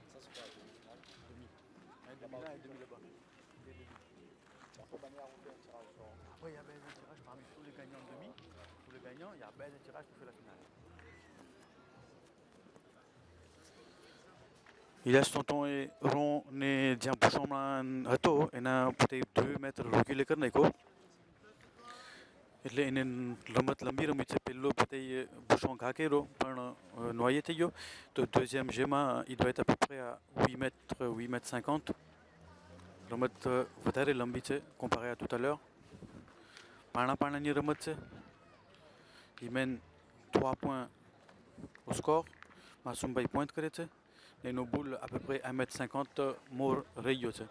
Ça, c'est quoi, demi? Un demi là, un demi là-bas. Des demi. Après, ben, il y a un tirage au sort. Oui, il y a un tirage parmi tous les gagnants de demi. Tous les gagnants, il y a un tirage pour faire la finale. Ilyas tonton e ron ne dia bouchon ato ena putei 2 mètres reculé karna ko. એટલે એને રમત લંબી રમી છે પહેલો પતઈ બુશો ઘાકેરો પણ noyé થઈ ગયો તો deuxième જેમાં il doit être à peu près à 8 mètres 50 રમત વધારે લંબી છે comparé à tout à l'heure પાણાની રમત છે il mène 3 points au score માસુમભાઈ પોઈન્ટ કરે છે એનો boule à peu près 1 mètre 50 મોર રહી ગયો છે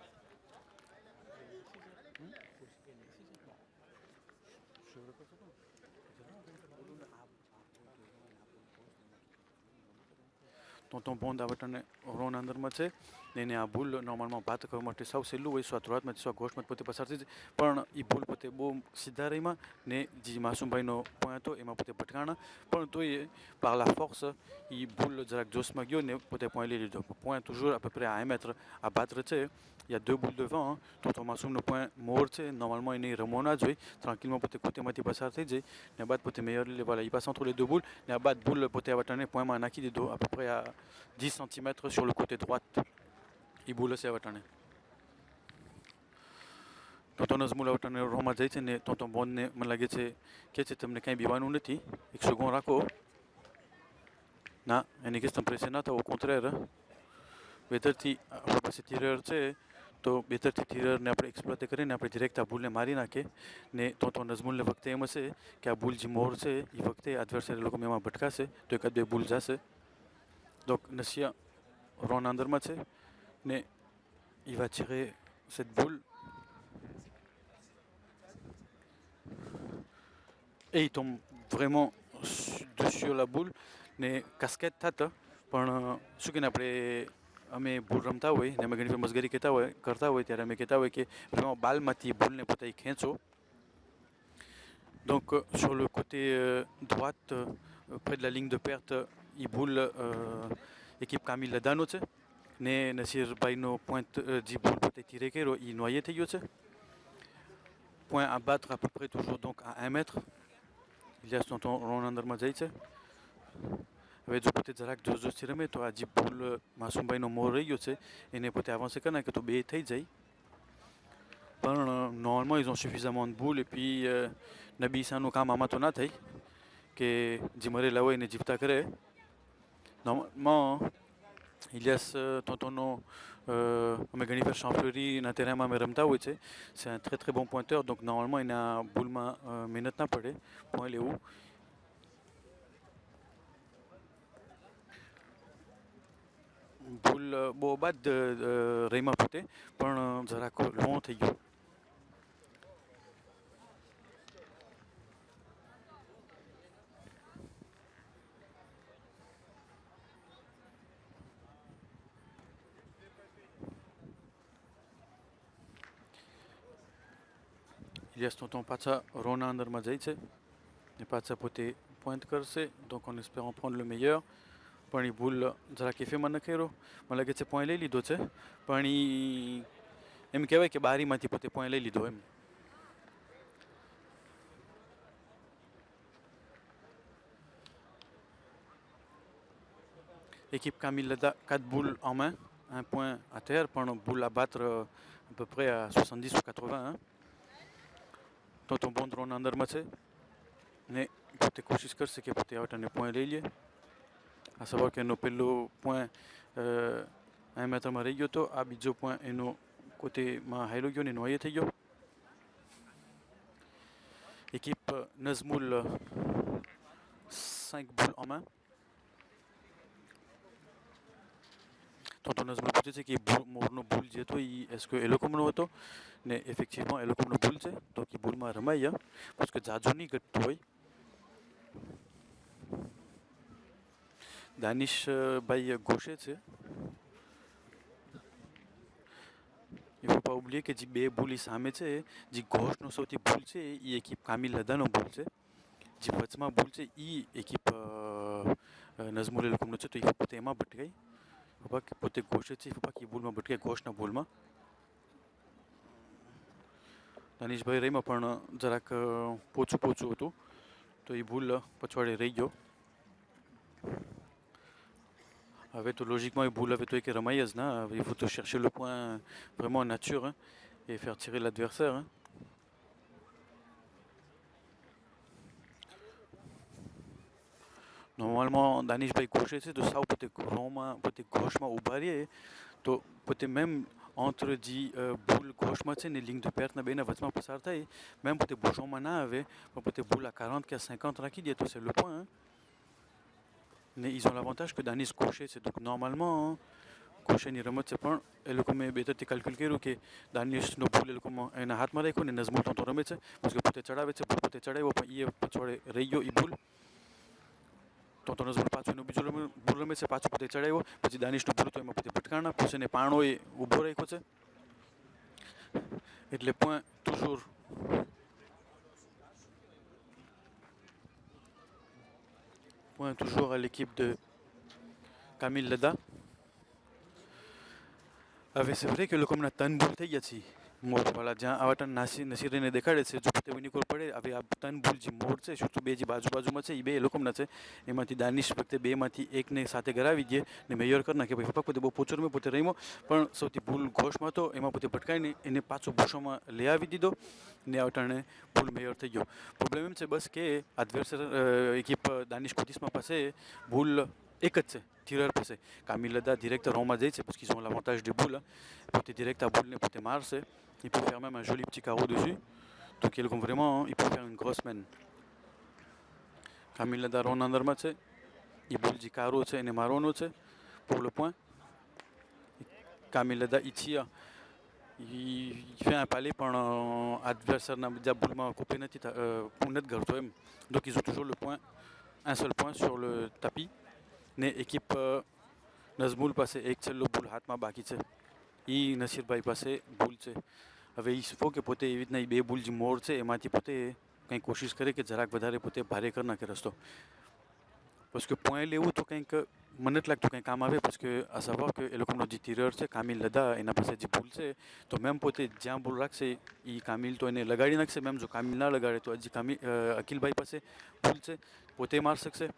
tonton Bond આવટને રોન અંદરમાં છે ને એને આ ભૂલ નોર્મલમાં વાત કરવા માટે સાવ સહેલું હોય soit droite soit gauche પોતે પસાર થઈ જાય પણ એ ભૂલ પોતે બહુ સીધા રહીમાં ને જે માસુમભાઈનો પોઈન્ટ હતો એમાં પોતે ભટકાણા પણ તો એ par la force એ ભૂલ જરાક જોશમાં ગયો ને પોતે પોઈન્ટ લઈ લીધો પોઈન્ટ toujours à peu près à 1 mètre à battre છે il y a 2 boules devant tonton માસુમનો પોઈન્ટ મોર છે normalement એને રમવો ના જોઈએ tranquillement પોતે કોતેમાંથી પસાર થઈ જાય ને બાદ પોતે meilleur voilà il passe entre les deux boules ને આ બાદ boule પોતે આવટને પોઈન્ટમાં નાખી દીધો à peu près à 10 cm sur le côté droite એ boule છે આવટને tonton નઝમુલ આવટને રોમાં જાય છે ને tonton બોનને મને લાગે છે કે છે તમને કંઈ બીવાનું નથી એક સેકન્ડ રાખો ના એની question pressée ના થાય au contraire બેતરથી આપણા પાસે tireur છે તો બેતરથી tireur ને આપણે exploiter કરીને આપણે direct આ boule મારી નાખે ને tonton નઝમુલને વખતે એમ હશે કે આ boule જે મોર છે એ વખતે adversaire લોકો એમાં ભટકાશે તો એકાદ બે boule જશે donc Nassia Ron અંદરમાં છે ને il va tirer cette boule et il tombe vraiment sur la boule ને casquette થતા પણ શું કે આપણે અમે બોલ રમતા હોય ને અમે ઘણી વાર મસ્કરી કરતા હોય ત્યારે અમે કહેતા હોય કે vraiment બાલમાંથી બોલને પોતે ખેંચો donc sur le côté droite près de la ligne de perte il boule équipe Camille Ladano છે ને નસીરભાઈનો પોઈન્ટ જે બોલ પોતે tiré કર્યો એ noyé થઈ ગયો છે point à battre à peu près toujours donc à 1 mètre Ilyas tonton ron અંદરમાં જાય છે હવે જો પોતે જરાક જોરથી રમે તો આ જે બોલ માસુમભાઈનો મોર રહી ગયો છે એને પોતે avancer કરી નાખે તો 2 થઈ જાય પણ normalement ils ont suffisamment de boules et puis Nabi ઈસાનું કામ આમાં તો ના થાય કે જે મરેલા હોય એને જીવતા કરે normalement Ilyas tontonનો અમે ઘણી વાર ચાંફલેરીના terrainમાં અમે રમતા હોય છે c'est un très très bon pointeur donc normalement એના બોલમાં મહેનત ના પડે point લેવું boule બહુ બાદ રહીમાં પોતે પણ જરાક long થઈ ગયો Ilyas tonton પાછા રોના અંદરમાં જાય છે ને પાછા પોતે પોઈન્ટ કરશે donc en espérant prendre le meilleur પણ એ ભૂલ જરાક એફેમાં ન કર્યો મને લાગે છે પોઈન્ટ લઈ લીધો છે પણ એ એમ કહેવાય કે બારીમાંથી પોતે પોઈન્ટ લઈ લીધો એમ équipe Camille Lada 4 boules en main un point à terre pendant boule à battre à peu près à 70 ou 80 hein. tonton Bond ron અંદરમાં છે ને પોતે કોશિશ કરશે કે પોતે આવટાને પોઈન્ટ લઈ લે à savoir que એનો પહેલો પોઈન્ટ 1 mètre રહી ગયો હતો આ બીજો પોઈન્ટ એનો côtéમાં હાલ્યો ગયો ને noyé થઈ ગયો équipe Nazmoul 5 boules en main tonton Nazmoul પૂછે છે કે મોરનો બોલ જે હતો એ est-ce que એલોકોમનો હતો ને effectivement એલોકોમનો બોલ છે તો કે બોલમાં રમાય parce que જાજો નહીં ઘટતો હોય દાનિશ ભાઈ ગોશે છે il faut pas oublier que જે બે બોલ સામે છે જે ગોશનો સૌથી બોલ છે એ équipe Camille Ladano બોલ છે જે વચમાં ભૂલ છે એ એકિપ નઝમુલ એ લોકોનો છે તો એ પોતે એમાં ભટકાઈ કે પોતે ઘોષે છે કે ભૂલમાં ભટકાઈ ઘોષના ભૂલમાં દાનિશભાઈ રહીમાં પણ જરાક પોચું હતું તો એ ભૂલ પછવાડે રહી ગયો. હવે તો logiquement il boule avec toi qui ramaillez, il faut chercher le point vraiment en nature hein, et faire tirer l'adversaire. Hein. Normalement, Danishભાઈ ગોઠે છે તો સાવ પોતે ગોશમાં ઊભા રહીએ તો પોતે મેમ entre જી ભૂલ ગોશમાં છે ને ligne de perte બેના વચમાં પસાર થાય મેમ પોતે બુશોમાં ના આવે પણ પોતે ભૂલ à 40 કે 50 રાખી દે તો c'est le point. Hein. Mais ils ont l'avantage que Danis gaucher, c'est donc normalement gaucher ni remote c'est pas et le comme beta te calcul que Danis no boule le comme un hat mare ko ne nazmul ton remote parce que peut-être chadaવે c'est peut-être chadaવે pas il peut rayo i boule ton nazmul પાછું નો બીજો બોલ રમે છે પાછું પોતે ચડાવ્યો પછી દાનિશ નો બોલ તો એમાં પોતે ભટકાણા પછી એને પાણો એ ઊભો રાખ્યો છે એટલે point toujours à l'équipe de Camille Leda. C'est vrai que le comme tan boule થઈ ગયા છે મોડ વાળા જ્યાં આવટન નસીરને દેખાડે છે જો પોતે વિનિકોર પડે હવે આ તન બોલ જે મોડ છે શું બે જે બાજુમાં છે એ બે લોકોના છે એમાંથી દાનિશ વખતે બેમાંથી એકને સાથે ગરાવી દે ને મેયર કરી નાખે ભાઈ પોતે બહુ પોચરમાં પોતે રહીમો પણ સૌથી ભૂલ ઘોષમાં તો એમાં પોતે ભટકાઈને એને પાછો બુશોમાં લઈ આવી દીધો ને આવટાણે ભૂલ મેયર થઈ ગયો. પ્રોબ્લેમ એમ છે બસ કે adversaire équipe દાનિશ કોતિસમાં પાસે ભૂલ એક જ છે tireur passé. Camille Leda direct à Roma Zay, c'est parce qu'ils ont l'avantage des boules. Côté direct à boule, côté Mars, il peut faire même un joli petit carreau dessus. Donc il vraiment, il peut faire une grosse main. Camille Leda Ron Andermatse, il boule du carreau, c'est une marron pour le point. Camille Leda il tire, il fait un palais pendant adversaire n'a déjà boule coupé net pour net garde. Donc ils ont toujours le point, un seul point sur le tapis. ને એકિપ નઝમુલ પાસે એક છેલ્લો ભૂલ હાથમાં બાકી છે એ નસીરભાઈ પાસે ભૂલ છે. હવે એ શું કે પોતે એવી રીતના બે ભૂલ જે મોડ છે એમાંથી પોતે કંઈક કોશિશ કરે કે જરાક વધારે પોતે ભારે કરી નાખે રસ્તો parce que પોઈન્ટ લેવું તો કંઈક મને જ લાગતું કંઈક કામ આવે parce que à savoir que એ લોકોનો જે tireur છે કામિલ લદા એના પાસે જે ભૂલ છે તો મેમ પોતે જ્યાં ભૂલ રાખશે એ કામિલ તો એને લગાડી નાખશે મેમ જો કામિલ ના લગાડે તો હજી અકિલભાઈ પાસે ભૂલ છે પોતે માર શકશે.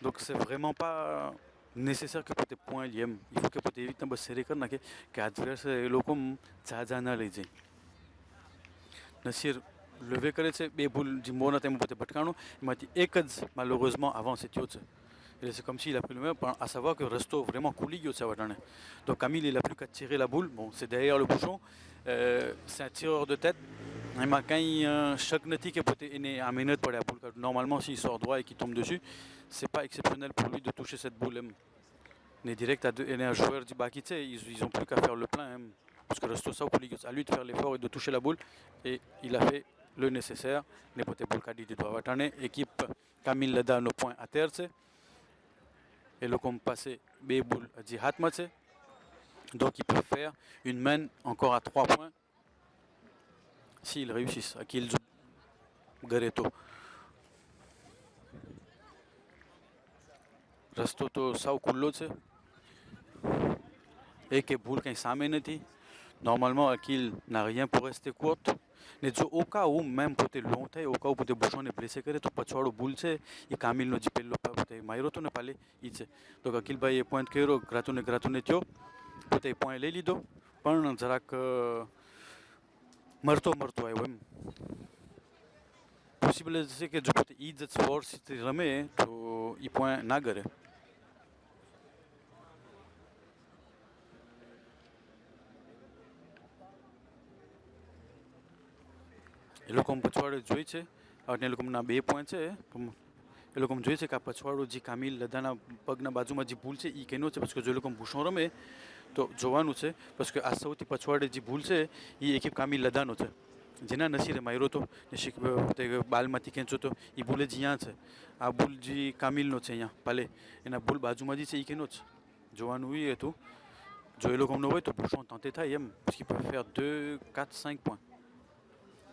Donc c'est vraiment pas nécessaire que પોતે પોઈન્ટ લે એમ il faut que પોતે એવી રીતના બસ સેરી કરી નાખે કે adversaire એ લોકો ઝાઝા ના લઈ જાય. નસીર levé કરે છે બે ભૂલ જે મોરના તેમાં પોતે ભટકાણું એમાંથી એક જ malheureusement avancé થયો છે એટલે c'est comme s'il a pris le même à savoir que resto vraiment coulis gyo ça va. Donc Camille il a plus qu'à tirer la boule bon c'est derrière le bouchon c'est un tireur de tête એમાં કંઈ શક નથી કે પોતે એને આ મહેનત પડે આ boule normalement s'il sort droit et qu'il tombe dessus c'est pas exceptionnel pour lui de toucher cette boule mais direct à un joueur du baki ils ont plus qu'à faire le plein parce que resto ça à lui de faire l'effort et de toucher la boule et il a fait le nécessaire ne pote boule kadi de doit watane équipe Camille Leda no point à terre et le comme passé B boule à hatma donc il peut faire une main encore à 3 points s'ils réussissent à qu'ils Gareto રસ્તો તો સાવ ખુલ્લો છે એક ભૂલ કંઈ સામે નથી normalement Akil n'a rien pour rester courte ને જો au cas où même પોતે long થાય au cas où પોતે બુશોને બ્લેસે કરે તો પછવાડો ભૂલ છે એ કામિલનો જે પહેલો પોતે માર્યો હતો ને પાલે એ છે તો અકિલભાઈએ પોઈન્ટ કર્યો ગ્રાતુને થયો પોતે પોઈન્ટ લઈ લીધો પણ જરાક મરતો આવ્યો એમ પોસિબલ છે કે જો પોતે ઈ જ ફોર્સથી રમે તો એ પોઈન્ટ ના કરે. એ લોકો પછવાડો જોઈ છે અને એ લોકોના 2 પોઈન્ટ છે એ લોકો જોઈ છે કે આ પછવાડો જે કામિલ લદાના પગના બાજુમાં જે ભૂલ છે એ કેનો છે parce que જો લોકો ભૂષણ રમે તો જોવાનું છે parce que આ સૌથી પછવાડે જે ભૂલ છે એ એકિપ કામિલ લદાનો છે જેના નસીરે માર્યો હતો ને બાલમાંથી ખેંચો તો એ ભૂલ જ અહીંયા છે આ ભૂલ જે કામિલનો છે અહીંયા પાલે એના ભૂલ બાજુમાં જે છે એ કેનો છે જોવાનું એ હતું જો એ લોકોનો હોય તો ભૂષણ તંતે થાય એમ parce qu'il peut faire 2, 4, 5 points.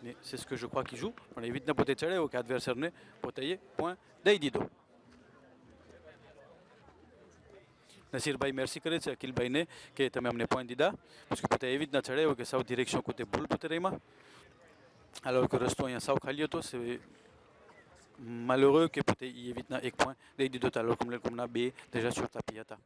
ને c'est ce que je crois qu'il joue પણ એવી રીતના પોતે ચડ્યો કે એડવર્સરને પોતે પોઈન્ટ દઈ દીધો. નસીરભાઈ મેર્સી કરે છે અકિલભાઈને કે તમે અમને પોઈન્ટ દીધા parce que પોતે એવી રીતના ચડ્યો કે સાવ ડિરેક્શન પોતે ભૂલ પોતે રહીમાં alors que રસ્તો અહીંયા સાવ ખાલી હતો. c'est malheureux કે પોતે એવી રીતના એક પોઈન્ટ દઈ દીધો હતો alors que લોકોના બે déjà sur tapis હતા.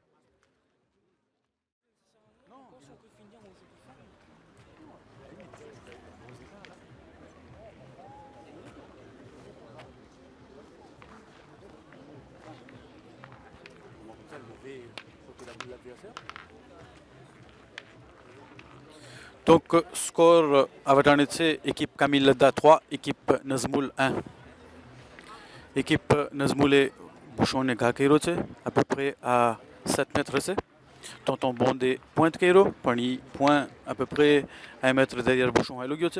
Donc, score à Vatanetse, équipe Camille Lada 3, équipe Nazmoul 1. Équipe Nazmoul et Bouchon et Gakero, à peu près à 7 mètres. Tonton Bondé pointe Kero, Pani point à peu près à 1 mètre derrière Bouchon et Logiote.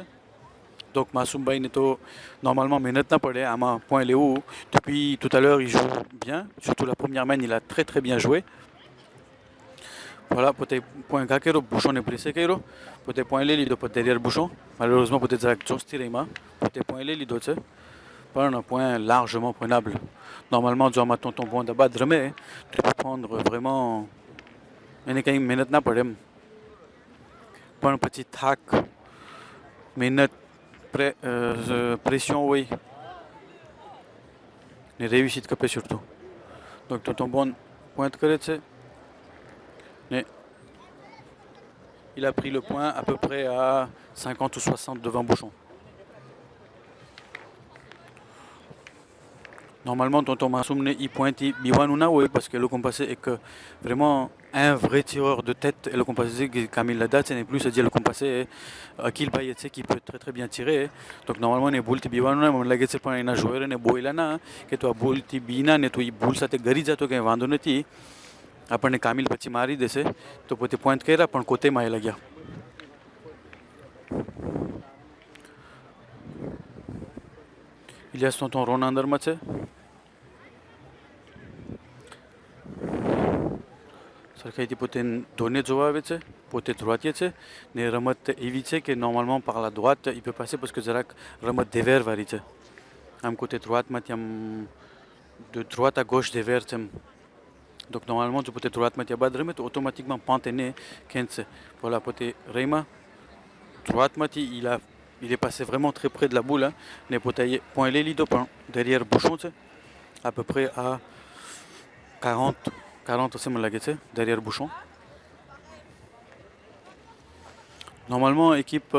Donc, Massoumbaï Neto, normalement, mais net n'a pas à ma point Léo. Depuis tout à l'heure, il joue bien. Surtout la première main, il a très très bien joué. Voilà, peut-être point Gakero, Bouchon est pressé Kero. Peut-être point les lido derrière Bouchon. Malheureusement, peut-être Zach Jostirema. Peut-être point les lido, pas un point largement prenable. Normalement, tu as ma tonton bon d'abat mais tu peux prendre vraiment. Mais maintenant, pas un petit hack. Mais notre pression, oui. Les réussites capées surtout. Donc, tonton bon pointe que mais il a pris le point à peu près à 50 ou 60 devant Bouchon. Normalement, tonton Massoum il pointe Biwanuna, oui, parce que le compassé est que vraiment un vrai tireur de tête. Et le compassé, Camille Lada, ce n'est plus, c'est-à-dire le compassé Akil Bayetse qui peut très très bien tirer. Donc normalement, on est boule Biwanuna, mais là, c'est pas un joueur, on est boilana, que toi boule Bina, ne toi boule, ça te gariza, toi, qu'un vendonneti. આપણને કામિલ પછી મારી દેશે તો પોતે પોઈન્ટ કર્યા પણ કોતેમાં એ લાગ્યા. ઇલિયાસ tonton રોના અંદરમાં છે. સરખાઈથી પોતે ધોને જોવા આવે છે. પોતે ધ્રુવાતીય છે ને રમત એવી છે કે નોર્મલમાં par la droite il peut passer parce que જરાક રમત દેવેર વાળી છે. આમ côté droiteમાંથી આમ de droite à gauche dévers છે. Donc normalement, tu peux être droite, mais tu automatiquement panténé 15. Voilà, côté Reima, droite, il est passé vraiment très près de la boule. Les point les lido derrière Bouchon, à peu près à 40 c'est mon derrière Bouchon. Normalement, équipe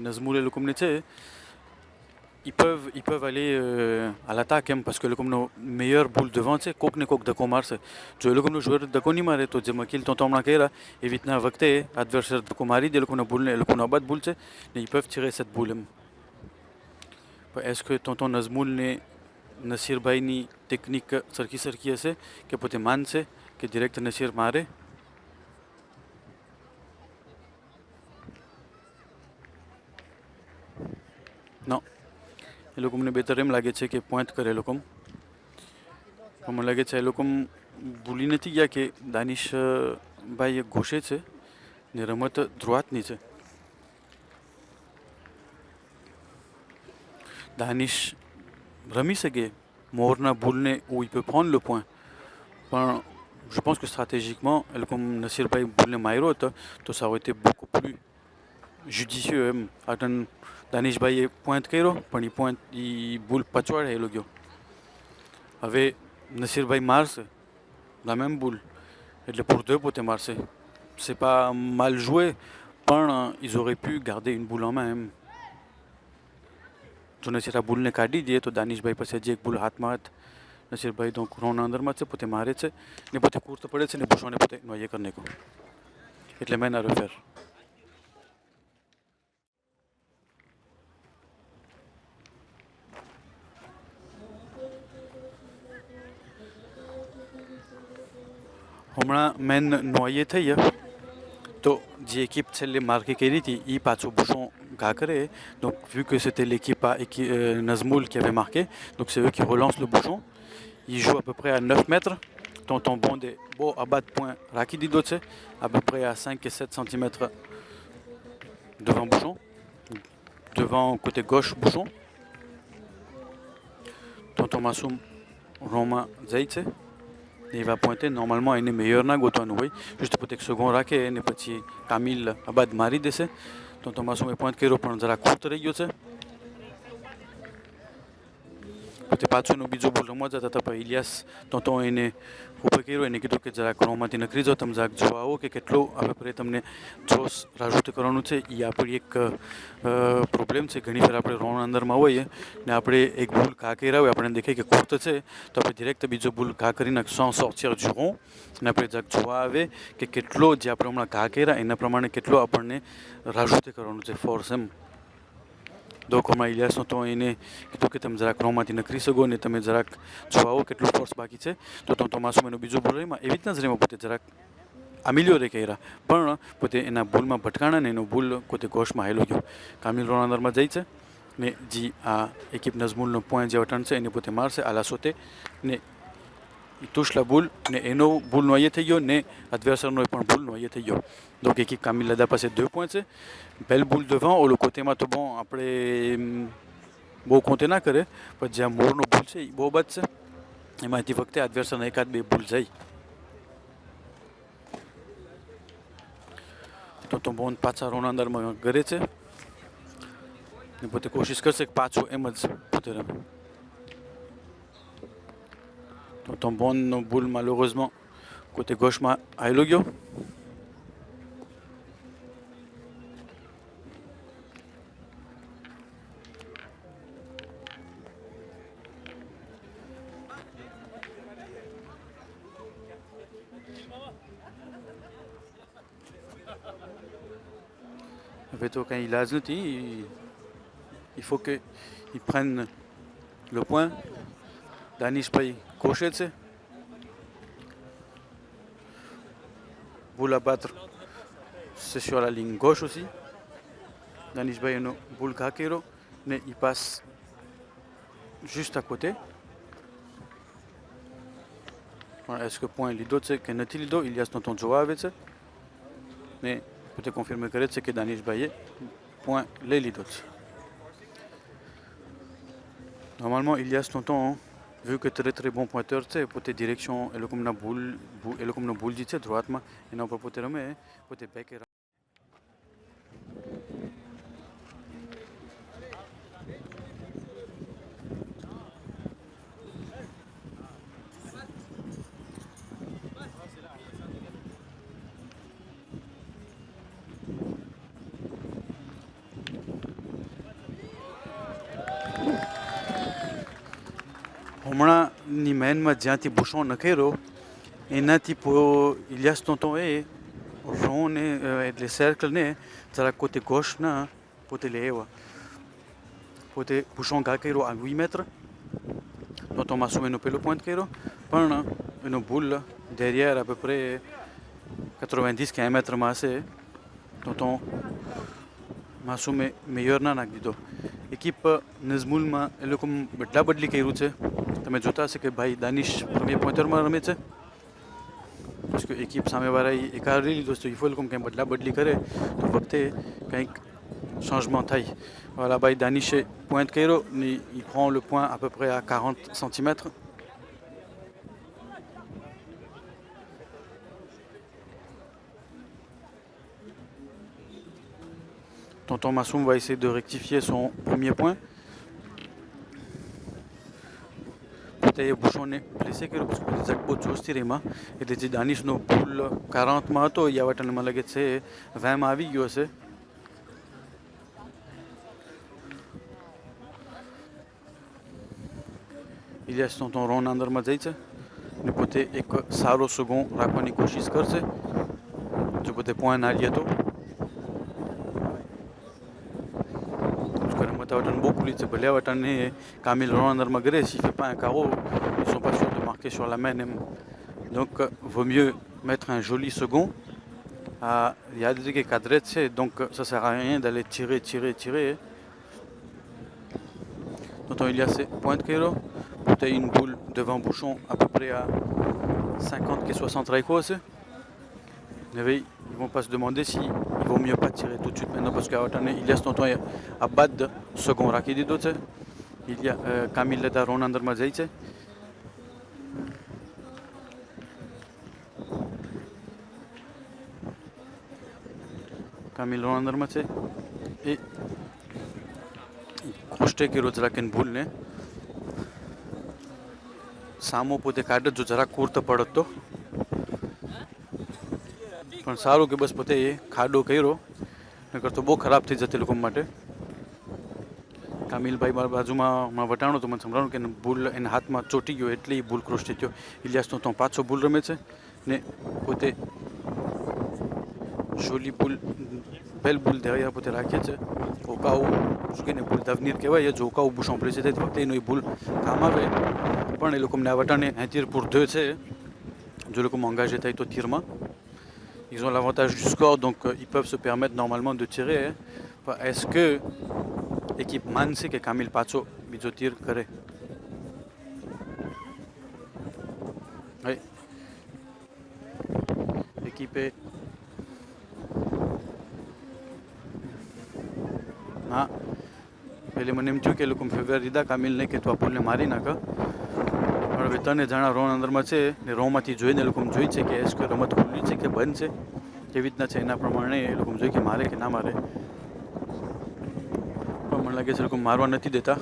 Nazmoul et le communauté. Ils peuvent aller à l'attaque parce que le comme nos meilleures boules devant c'est coq ne coq de commerce tu le comme le joueur de conimare to je makil tonton nakera évite na vacte adversaire de comari de le comme boule le comme bat boule ils peuvent tirer cette boule. Est-ce que tonton Nazmoul ne Nasir Baini technique sarki assez que peut manse que direct Nasir mare. Non. એ લોકો મને બેતર એમ લાગે છે કે પોઈન્ટ કરે લોકો મને લાગે છે એ લોકો ભૂલી નથી ગયા કે દાનિશ ભાઈ એક ઘોષે છે ને રમત ધ્રુવાતની છે. દાનિશ રમી શકે મોરના ભૂલને où il peut prendre le point પણ je pense que stratégiquement એ લોકો નસીરભાઈ ભૂલને માર્યો હતો તો ça aurait été beaucoup plus judicieux એમ Danish Baye pointe Cairo, pani pointe il boule pachouar et logio. Avait Nasir Baye Mars, la même boule. Et le pour deux potes Mars. C'est pas mal joué, ils auraient pu garder une boule en main. जो Nasir a boule ne काटी दिए तो Danish Baye पास एक boule हाथ मारत Nasir Baye donc रोना अंदर मत से पोते मारे से ने पोते कूर तो पड़े से ने बुशों ने पोते नोये करने को. એટલે મેં ના refaire. હમણાં મેન નોયે થઈ તો જે équipe છેલ્લે માર્કે કરી હતી એ પાછું Bouchon gars કરે. Donc vu que c'était l'équipe à Nazmoul qui avait marqué, donc c'est eux qui relancent le Bouchon. Ils jouent à peu près à 9 mètres. Tonton Bondé beau à bas de point Raki Didoce à peu près à 5 et 7 cm devant Bouchon. Devant côté gauche Bouchon. Tonton Massoum Romain Zaitse. Il va pointer normalement une meilleure nagoton, oui. Juste peut-être second raquet, ne petit Camille Abad Marie de ce. Tonton Massoum pointe qui reprend la courte région. Peut-être pas no bijo bol moi jata tapa Ilias tonton એને ઉપર કર્યો એને કીધું કે જરા ક્રોમમાંથી નકરી જાઓ તમે જરાક જોવા આવો કે કેટલો હવે પર તમને જોશ રાજૂત કરવાનું છે એ આપણી એક પ્રોબ્લેમ છે ઘણી વાર આપણે રોણ અંદરમાં હોઈએ ને આપણે એક ભૂલ ઘા કર્યા હોય આપણે દેખાય કે ખોટ છે તો આપણે ડિરેક્ટ બીજો ભૂલ ઘા કરીને sans sortir du rond ને આપણે જરાક જોવા આવે કે કેટલો જે આપણે હમણાં ઘા કર્યા એના પ્રમાણે કેટલો આપણને રાજૂત કરવાનું છે ફોર્સ એમ Donc, comme il y a son temps, il y a que tu as chromatique de crise seconde et tu as tu vois que le force baki c'est to tonton Massoum no bijo problema évite zremo peut être améliorer kaira પણ પોતે એના ભૂલમાં ભટકાણા ને એનો ભૂલ પોતે ગોશમાં આવેલો ગયો કામિલ રોણ અંદરમાં જાય છે ને જી આ એકિપ નઝમુલનો પોઈન્ટ જે વટાણ છે એને પોતે મારશે આલા સોતે ને il touche la boule ne eno boule noyé થઈ ગયો ને adversaire નો પણ boule noyé થઈ ગયો donc équipe Camille Lada passé 2 points છે belle boule devant au le côté માં તો bon આપણે બહુ compter ના કરે પણ જ્યાં મોરનો boule છે એ બહુ બાદ છે એમાંથી વખતે adversaire ને એકાદ બે boule જાય તો તો બોન પાછા રોણ અંદરમાં ઘરે છે ને પોતે કોશિશ કરશે કે પાછો એમ જ પોતે રમે Ton bon boule malheureusement côté gauche ma Ailogio. Quand il a il faut qu'il prenne le point. Danish Paye crochet, c'est boule à battre, c'est sur la ligne gauche aussi. Danish Paye no boule kakero, mais il passe juste à côté. Voilà, est-ce que point lido c'est que n'est-il lido il y a ce tonton Joa avec ça, mais peut-être confirmer que c'est que Danish Paye point les lidos. Normalement il y a ce tonton vu que très bon pointeur tu sais pour tes directions et le comme na boule et le comme na boule dit tu sais droitement et non pas pour tes remet pour tes bec et હમણાંની મેનમાં જ્યાંથી બુશો નખેરો એનાથી ઇલિયાસ tonton એ રોને એટલે સર્કલને જરા côté gauche-ના પોતે લઈ આવ્યા પોતે બુશો ઘા કર્યો à 8 mètres tonton Massoum એનો પેલો પોઈન્ટ કર્યો પણ એનો boule derrière à peu près 90 કે 1 mètres-માં હશે tonton Massoum meilleur ના નાખી દીધો équipe નઝમુલમાં એ લોકો બદલા બદલી કર્યું છે તમે જોતા હશે કે ભાઈ દાનિશ premier પોઈન્ટરમાં રમે છે parce que équipe સામેવાળા એકાદ લીધો તો il faut comme કંઈ બદલા બદલી કરે તો વખતે કંઈક changement થાય voilà ભાઈ દાનિશે પોઈન્ટ કર્યો il prend le point à peu près à 40 cm Tonton Massoum va essayer de rectifier son premier point. Peut-être Bouchon est blessé parce que les actes de Stirema et des Danish no boule 40 mato il y a un malade c'est 20 ma vie c'est il y a son ton ron અંદર માં જાય છે ને પોતે એક સારો second રાખવાની કોશિશ કરશે જો પોતે point ના લે તો beaucoup de Belé Watane, Camille Roland Malgré, s'il ne fait pas un carreau, ils ne sont pas sûrs de marquer sur la main. Donc, vaut mieux mettre un joli second. Il y a des cadrés, donc ça ne sert à rien d'aller tirer. Donc, il y a ces points de Kéro, peut-être une boule devant Bouchon à peu près à 50 et 60 raikos. Ils ne vont pas se demander s'il vaut mieux pas tirer tout de suite maintenant parce qu'à Watané, Ilias Tonton a bad second રાખી દીધો છે. કામિલ લેતા રોન અંદરમાં જાય છે. કામિલ રોન અંદરમાં છે એ કોષ્ટે કર્યો જરાક એને ભૂલને સામો પોતે કાઢ જો જરાક કૂર્ત પડત તો પણ સારું કે બસ પોતે એ ખાડો કર્યો નકર તો બહુ ખરાબ થઈ જતી લોકો માટે. કામિલભાઈ મારા બાજુમાં વટાણો તો મને સમજાણું કે ભૂલ એના હાથમાં ચોટી ગયો એટલે એ ભૂલ ક્રોસ થઈ ગયો. ઇલિયાસનો તો પાછો ભૂલ રમે છે ને પોતે જોલી ભૂલ belle boule derrière પોતે રાખે છે. ઓકાઉ શું કે ભૂલ d'avenir કહેવાય જો ઓકાઉ બુશ en place તે વખતે એનો એ ભૂલ કામ આવે પણ એ લોકોને આ વટાણે un tir pour deux છે જો લોકો engagé થાય તો તીરમાં ils ont l'avantage du score donc ils peuvent se permettre normalement de tirer. Est-ce que équipe માનશે કે કામિલ પાછો બીજો તીર કરે? Oui. Équipe હા પેલે મને એમ થયું કે લોકો ફેવર દીધા કામિલને કે તું આ બોલને મારી નાખ પણ હવે તને જાણા રોન અંદરમાં છે ને રોમાંથી જોઈને લોકો જોઈ છે કે એસ કે રમત ખુલ્લી છે કે બંધ છે કેવી રીતના છે એના પ્રમાણે એ લોકો જોઈ કે મારે કે ના મારે પણ મને લાગે છે લોકો મારવા નથી દેતા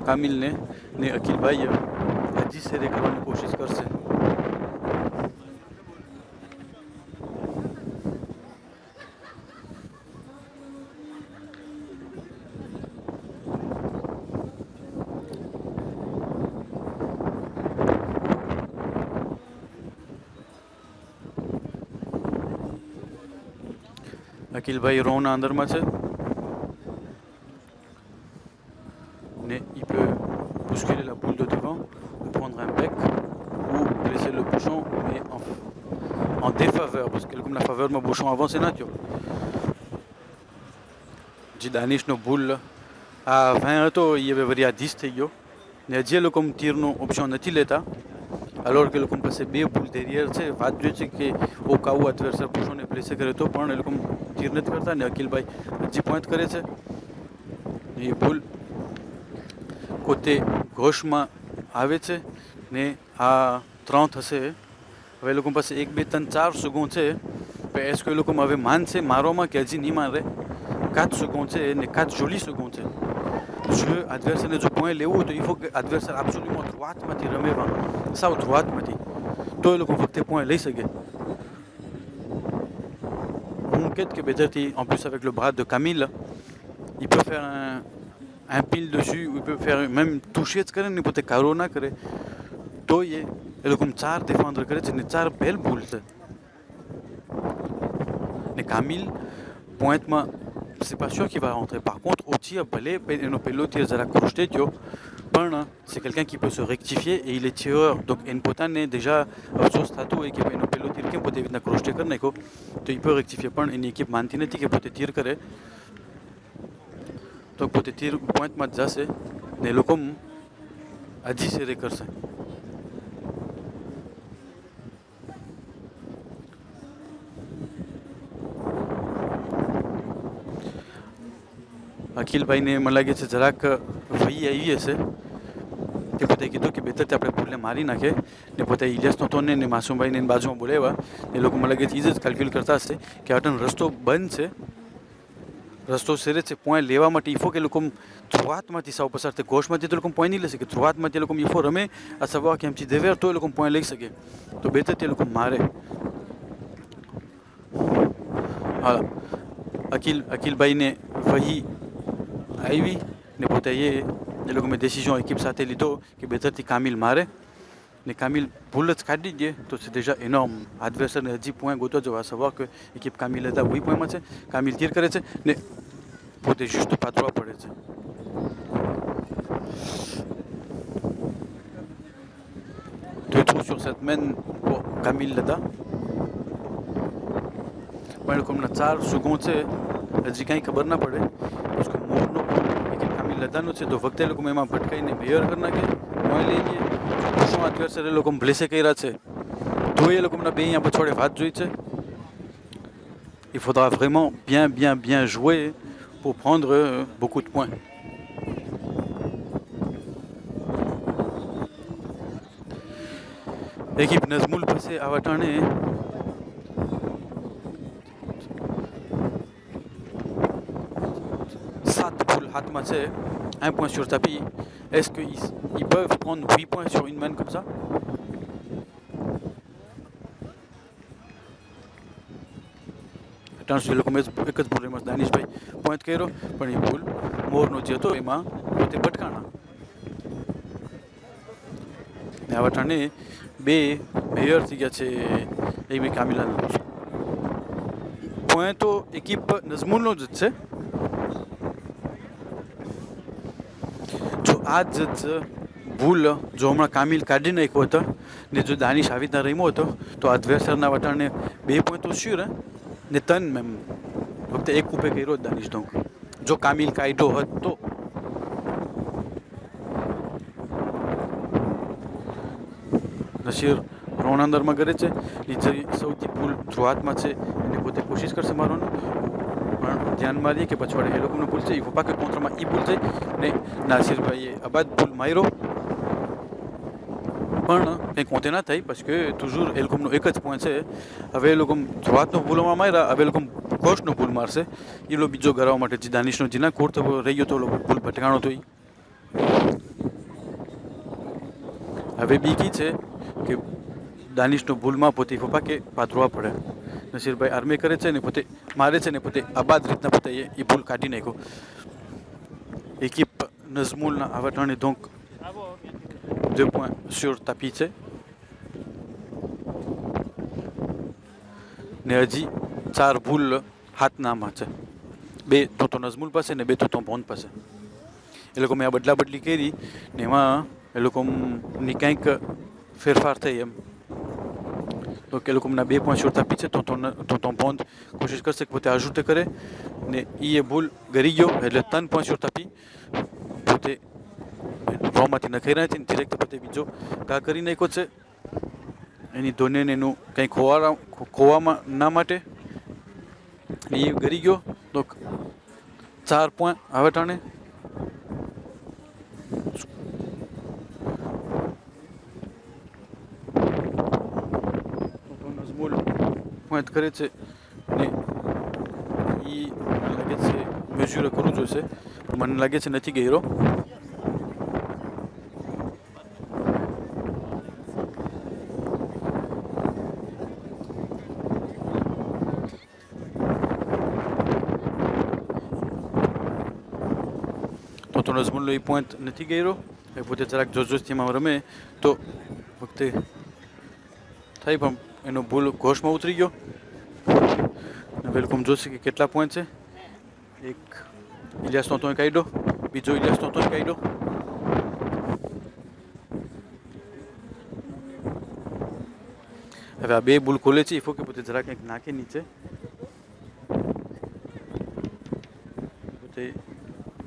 કામિલને ને અખિલભાઈ હજી સેરે કરવાની કોશિશ કરશે. અખિલભાઈ રોના અંદરમાં છે ને il peut bousculer la boule de devant ou prendre un bec ou laisser le bouchon mais en défaveur parce que comme la faveur de bouchon avant c'est nature. જે દાનિશનો ભૂલ આ 20 હતો એ હવે વળી આ 10 થઈ ગયો ને હજી લોકો તીરનો ઓપ્શન નથી લેતા alors que લોકો પાસે બે ભૂલ derrière છે. વાત જોઈએ છે કે ઓકાઉ adversaire બુશોને પ્લેસે કરે તો પણ એ લોકો તીર નથી કરતા ને અખિલભાઈ હજી પોઈન્ટ કરે છે. એ ભૂલ પોતે ઘોષમાં આવે છે ને આ 3 થશે. હવે લોકો પાસે 1 2 3 4 સેકન્ડ છે પણ એસ કે લોકો હવે માનશે મારવામાં કે હજી નહીં મારે. 4 સેકન્ડ છે ને 4 જોલી સેકન્ડ છે. જો adversaire જો પોઈન્ટ લેવું હોય તો il faut que adversaire absolument droite-માંથી રમેવા સાવ droite-માંથી તો એ લોકો વખતે પોઈન્ટ લઈ શકે. On quête que Bedretti, en plus avec le bras de Camille, il peut faire un pile dessus, ou il peut faire même toucher ce qu'il peut être carona करे. तो ये लोग 4 défendre करे, c'est 4 belles boules. Mais Camille, pointe-moi, c'est pas sûr qu'il va rentrer. Par contre, au tir, nos pelotiers à la crochette, c'est quelqu'un qui peut se rectifier et il est tireur. Donc, Npotan est déjà sur statut et qui peut nos pelotiers qui peut éviter la crochette करने को, तो il peut rectifier. Pas une équipe मानती नहीं कि peut tirer करे. Donc, peut tirer point मत जा से, ने लोगों अजी से रेकर से. અખિલભાઈ ને મને લાગે છે જરાક વહી આવી હશે કે પોતે કીધું કે બેતર આપણે ભૂલને મારી નાખે ને પોતે ઇલિયાસનો તોને ને માસુમભાઈને બાજુમાં બોલાવ્યા એ લોકો મને લાગે છે એ જ કેલ્ક્યુલ કરતા હશે કે આટલો રસ્તો બંધ છે રસ્તો સેરે છે પોઈન્ટ લેવા માટે ઇફો કે લોકો ધ્રુવાતમાંથી સાવ પસાર થાય ઘોષમાંથી તો લોકો પોઈન્ટ નહીં લઈ શકે ધ્રુવાતમાંથી લોકો ઇફો રમે આ સવા કે એમથી દેવેર તો એ લોકો પોઈન્ટ લઈ શકે તો બેતર તે લોકો મારે. હા અખિલભાઈને વહી આવી ને પોતે એ લોકો મેં décision équipe સાથે લીધો કે બેતરથી કામિલ મારે ને કામિલ ભૂલ જ કાઢી દે તો c'est déjà énorme. Adversaire ને 10 points ગોતવા જવા savoir que équipe કામિલ હતા 8 પોઈન્ટમાં છે કામિલ તીર કરે છે ને પોતે juste pas droit પડે છે. Deux trous sur cette main pour Kamil હતા પણ એ લોકોના 4 સેકન્ડ છે હજી કાંઈ ખબર ના પડે parce que મોરનો કામિલ લદાનો છે તો વખતે લોકો એમાં ભટકાઈને મેયર કરી નાખે પોઈન્ટ લઈ ગયે શું adversaire એ લોકો બ્લેસે કર્યા છે તો એ લોકોના બે અહીંયા પછવાડે વાત જોઈ છે il faudra vraiment bien jouer pour prendre beaucoup de points. Équipe Nazmoul passée à Watane. Boules Hatma, c'est un point sur tapis. Est-ce qu'ils peuvent prendre 8 points sur une main comme ça? Attention, le commerce एक ज बोले मत दानिश भाई point करो पण ये भूल more no जतो एमा પોતે ભટકાણા આ વટાણે બે મેયર થઈ ગયા છે એ બી કામિલા point તો એકિપ નઝમુલનો જ છે જો આ જ ભૂલ જો હમણાં કામિલ કાઢી નાખ્યો હતો ને જો દાનિશ આવી રીતના રમ્યો હતો તો એડવર્સરના વટાણે 2 પોઈન્ટ તો શ્યોર ને તન મેમ ફક્ત એક ઉભે કર્યો જ દાનિશ તો જો કામિલ કાઢ્યો હોત તો નસીર રોણ અંદરમાં કરે છે નીચે સૌથી ભૂલ શરૂઆતમાં છે એને પોતે કોશિશ કરશે મારવાનું પણ ધ્યાન મારીએ કે પછવાડે એ લોકોને ભૂલ છે એ પપ્પા કે કોન્ટ્રામાં એ ભૂલ છે ને નાસિરભાઈએ અબાદ ભૂલ માર્યો પણ કંઈ કોતે ના થઈ parce que toujours એ લોકોનો એક જ પોઈન્ટ છે હવે એ લોકો શરૂઆતનો ભૂલોમાં માર્યા હવે એ લોકો કોસ્ટનો ભૂલ મારશે એ લોકો બીજો ગરાવવા માટે જે દાનિશનો જીના કોર્ટ રહ્યો તો ભૂલ ભટકાણો તો હવે બીકી છે કે દાનિશનો ભૂલમાં પોતે પપ્પા કે પાથરવા પડે નસીરભાઈ આર્મી કરે છે ને પોતે મારે છે ને પોતે આબાદ રીતના પોતે એ ભૂલ કાઢી નાખ્યો équipe નઝમુલના આ વટાણે donc 2 points sur tapis છે ને હજી 4 ભૂલ હાથનામાં છે 2 તો નઝમુલ પાસે ને 2 તો ભોન પાસે એ લોકો મેં આ બદલા બદલી કરી ને એમાં એ લોકોની કંઈક ફેરફાર થઈ એમ તો કે લોકોના 2 પોઈન્ટ sur tapis છે તો ભોન કોશિશ કરશે કે પોતે અજૂતે કરે ને એ ભૂલ ગરી ગયો એટલે 3 પોઈન્ટ sur tapis પોતે ડ્રોમાંથી નખાઈ રહ્યા છે ડિરેક્ટ પોતે બીજો ઘા કરી નાખ્યો છે એની ધોનીને એનું કંઈ ખોવામાં ના માટે એ ગરી ગયો તો 4 પોઈન્ટ આવે ટાણે નઝમુલ પોઈન્ટ કરે છે ને એ લાગે છે મેજ્યુર કરવું જોઈશે મને લાગે છે નથી ગયેલો તો નઝમુલનો એ પોઈન્ટ નથી ગયેલો એ પોતે જરાક જોશમાં રમે તો વખતે થઈ પણ એનો ભૂલ ઘોષમાં ઉતરી ગયો વેલકમ જોશે કે કેટલા પોઈન્ટ છે એક ઇલિયાસનો તોય કાઢ્યો બીજો ઇલિયાસનો તોય કાઢ્યો હવે આ 2 ભૂલ ખોલે છે ઇફો કે પોતે જરાક કંઈક નાખે નીચે પોતે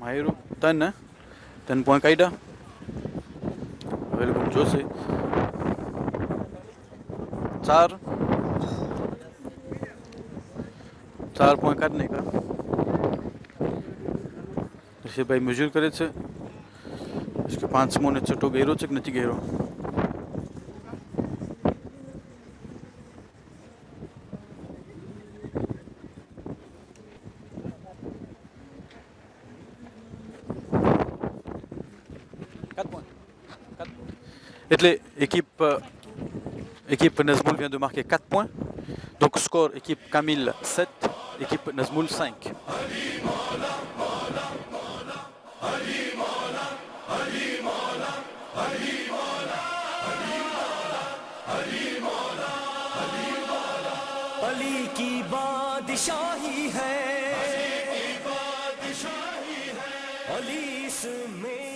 માયરો તન પોઈન્ટ કાઢ્યા વેલકમ જોશે 4 પોઈન્ટ કાઢને કા ઋષિભાઈ મજૂર કરે છે इसके 5મો ને છઠ્ઠો ગેરો છે કે નથી ગેરો એટલે équipe Nazmoul vient de marquer 4 points. Donc score équipe Kamil 7, équipe Nazmoul 5. अली की बादशाही है अली इसमें